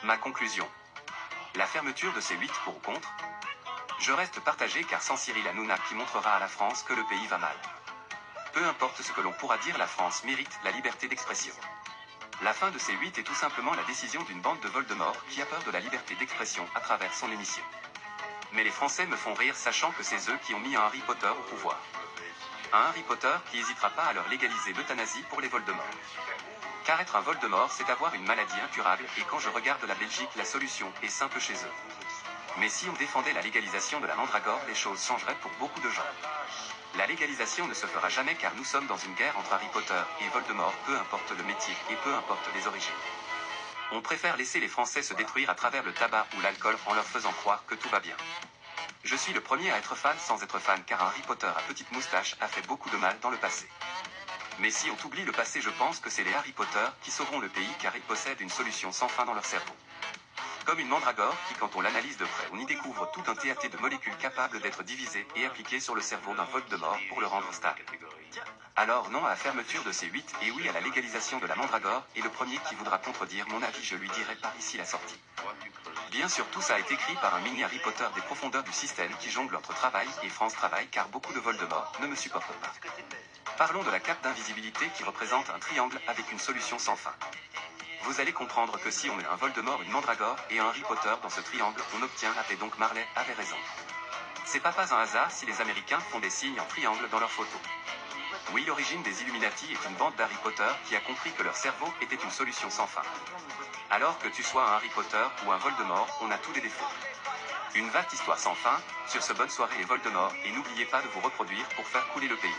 Ma conclusion. La fermeture de ces 8 pour ou contre? Je reste partagé car sans Cyril Hanouna qui montrera à la France que le pays va mal. Peu importe ce que l'on pourra dire, la France mérite la liberté d'expression. La fin de ces 8 est tout simplement la décision d'une bande de Voldemort qui a peur de la liberté d'expression à travers son émission. Mais les Français me font rire sachant que c'est eux qui ont mis un Harry Potter au pouvoir. Un Harry Potter qui n'hésitera pas à leur légaliser l'euthanasie pour les Voldemort. Car être un Voldemort, c'est avoir une maladie incurable, et quand je regarde la Belgique, la solution est simple chez eux. Mais si on défendait la légalisation de la mandragore, les choses changeraient pour beaucoup de gens. La légalisation ne se fera jamais car nous sommes dans une guerre entre Harry Potter et Voldemort, peu importe le métier et peu importe les origines. On préfère laisser les Français se détruire à travers le tabac ou l'alcool en leur faisant croire que tout va bien. Je suis le premier à être fan sans être fan car un Harry Potter à petite moustache a fait beaucoup de mal dans le passé. Mais si on oublie le passé, je pense que c'est les Harry Potter qui sauveront le pays car ils possèdent une solution sans fin dans leur cerveau. Comme une mandragore qui, quand on l'analyse de près, on y découvre tout un TAT de molécules capables d'être divisées et appliquées sur le cerveau d'un Voldemort pour le rendre stable. Alors non à la fermeture de ces 8 et oui à la légalisation de la mandragore, et le premier qui voudra contredire mon avis, je lui dirai par ici la sortie. Bien sûr, tout ça a été écrit par un mini Harry Potter des profondeurs du système qui jongle entre travail et France Travail car beaucoup de Voldemort ne me supportent pas. Parlons de la cape d'invisibilité qui représente un triangle avec une solution sans fin. Vous allez comprendre que si on met un Voldemort, une mandragore et un Harry Potter dans ce triangle, on obtient la paix, donc Marley avait raison. C'est pas un hasard si les Américains font des signes en triangle dans leurs photos. Oui, l'origine des Illuminati est une bande d'Harry Potter qui a compris que leur cerveau était une solution sans fin. Alors que tu sois un Harry Potter ou un Voldemort, on a tous les défauts. Une vaste histoire sans fin. Sur ce, bonne soirée les Voldemort, et n'oubliez pas de vous reproduire pour faire couler le pays.